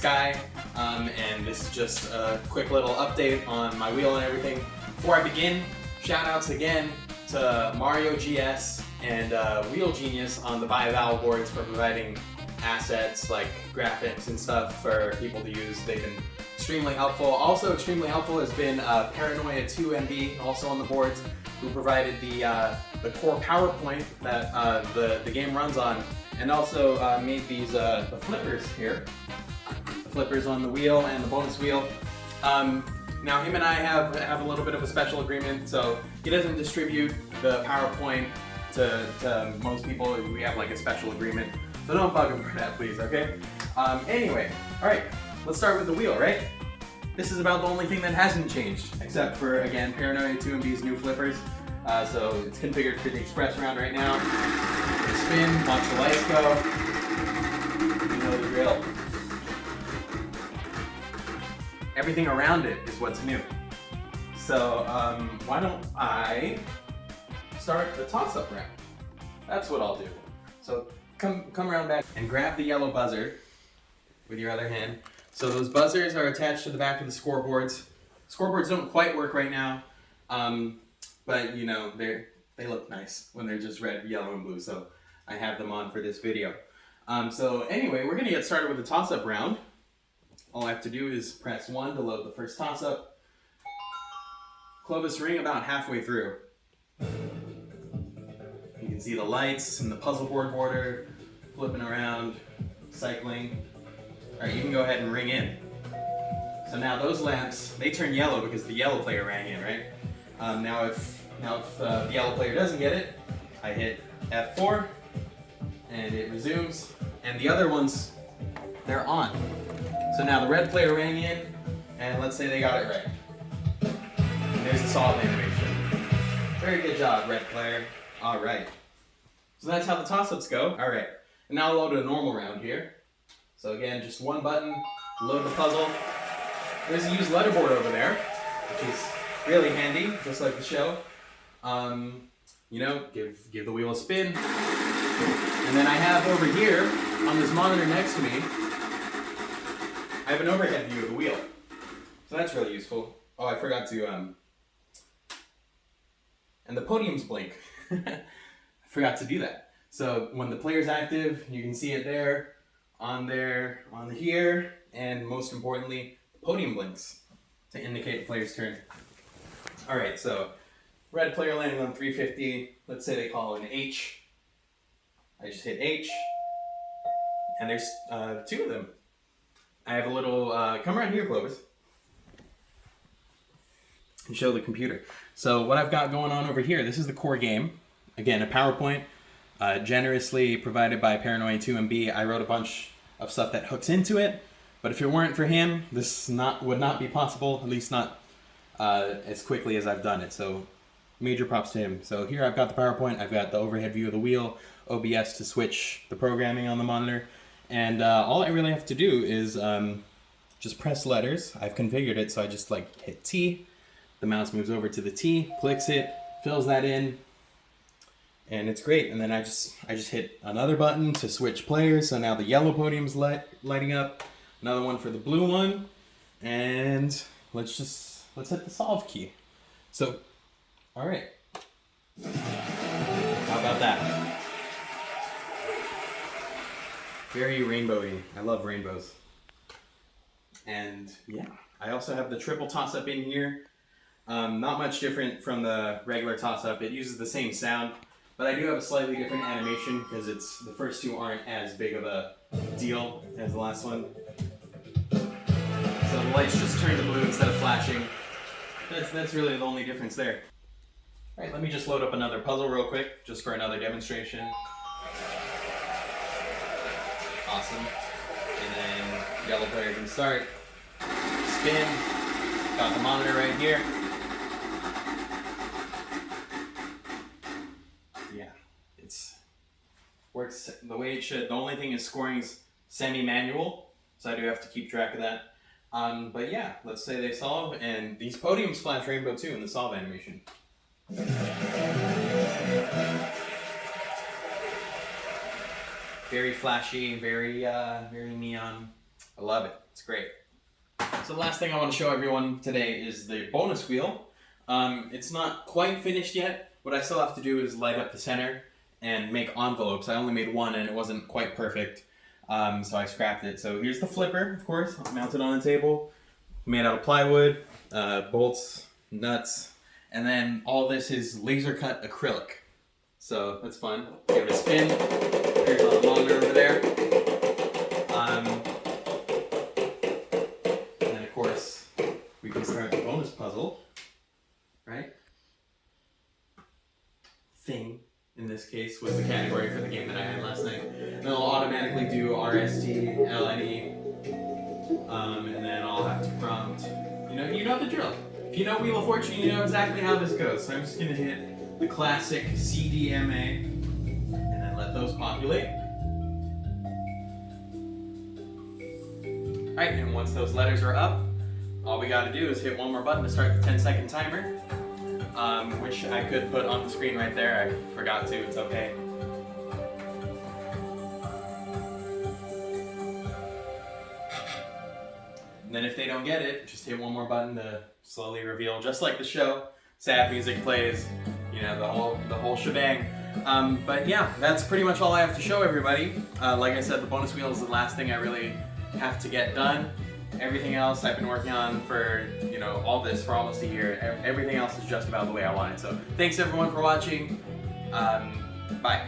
Sky, and this is just a quick little update on my wheel and everything. Before I begin, shout outs again to Mario GS and Wheel Genius on the Buy Vowel boards for providing assets like graphics and stuff for people to use. They've been extremely helpful. Also extremely helpful has been Paranoia 2MB, also on the boards, who provided the core PowerPoint that the game runs on, and also made these the flippers here. The flippers on the wheel and the bonus wheel. Now him and I have a little bit of a special agreement, so he doesn't distribute the PowerPoint to most people. We have like a special agreement, so don't bug him for that, please, okay? Anyway, alright, let's start with the wheel, right? This is about the only thing that hasn't changed, except for, again, Paranoia 2MB's new flippers. So it's configured for the express round right now. You spin, watch the lights go. You know the drill. Everything around it is what's new. So why don't I start the toss-up round? That's what I'll do. So come around back and grab the yellow buzzer with your other hand. So those buzzers are attached to the back of the scoreboards. Scoreboards don't quite work right now, but you know, they look nice when they're just red, yellow, and blue, so I have them on for this video. So anyway, we're gonna get started with the toss-up round. All I have to do is press 1 to load the first toss-up. Clovis ring about halfway through. You can see the lights and the puzzle board border flipping around, cycling. All right, you can go ahead and ring in. So now those lamps, they turn yellow because the yellow player rang in, right? Now if the yellow player doesn't get it, I hit F4 and it resumes, and the other ones, they're on. So now the red player rang in, and let's say they got it right. And there's the solve animation. Very good job, red player. All right. So that's how the toss-ups go. All right, and now I'll load a normal round here. So again, just one button, load the puzzle. There's a use letterboard over there, which is really handy, just like the show. You know, give the wheel a spin. And then I have over here, on this monitor next to me, I have an overhead view of the wheel. So that's really useful. Oh, I forgot to, and the podiums blink. I forgot to do that. So when the player's active, you can see it there, on here, and most importantly, the podium blinks to indicate the player's turn. All right, so red player landing on 350, let's say they call an H. I just hit H, and there's 2 of them. I have a little, come around here, Clovis, and show the computer. So what I've got going on over here, this is the core game. Again, a PowerPoint, generously provided by Paranoia 2MB. I wrote a bunch of stuff that hooks into it, but if it weren't for him, this would not be possible, at least not as quickly as I've done it. So major props to him. So here I've got the PowerPoint, I've got the overhead view of the wheel, OBS to switch the programming on the monitor, and all I really have to do is just press letters. I've configured it, so I just like hit T, the mouse moves over to the T, clicks it, fills that in, and it's great. And then I just hit another button to switch players, so now the yellow podium's lighting up, another one for the blue one, and let's hit the solve key. So, all right. How about that? Very rainbowy. I love rainbows. And yeah, I also have the triple toss-up in here. Not much different from the regular toss-up. It uses the same sound, but I do have a slightly different animation because the first 2 aren't as big of a deal as the last one. So the lights just turn to blue instead of flashing. That's really the only difference there. All right, let me just load up another puzzle real quick, just for another demonstration. Awesome. And then yellow player can start. Spin. Got the monitor right here. Yeah, works the way it should. The only thing is scoring's semi-manual, so I do have to keep track of that. But yeah, let's say they solve, and these podiums flash rainbow too in the solve animation. Very flashy, very neon. I love it. It's great. So the last thing I want to show everyone today is the bonus wheel. It's not quite finished yet. What I still have to do is light up the center and make envelopes. I only made one and it wasn't quite perfect, so I scrapped it. So here's the flipper, of course, mounted on the table, made out of plywood, bolts, nuts, and then all this is laser cut acrylic. So that's fun. Give it a spin. Here's on the monitor over there. And then of course, we can start the bonus puzzle, right? Thing, in this case, was the category for the game that I had last night. And it'll automatically do RST, LNE, and then I'll have to prompt. You know the drill. If you know Wheel of Fortune, you know exactly how this goes. So I'm just gonna hit the classic CDMA, and then let those populate. Alright, and once those letters are up, all we gotta do is hit one more button to start the 10-second timer, which I could put on the screen right there. I forgot to, it's okay. And then if they don't get it, just hit one more button to slowly reveal, just like the show. Sad music plays, the whole shebang. But yeah, that's pretty much all I have to show everybody. Like I said, the bonus wheel is the last thing I really have to get done. Everything else I've been working on for, all this for almost a year. Everything else is just about the way I want it. So thanks everyone for watching. Bye.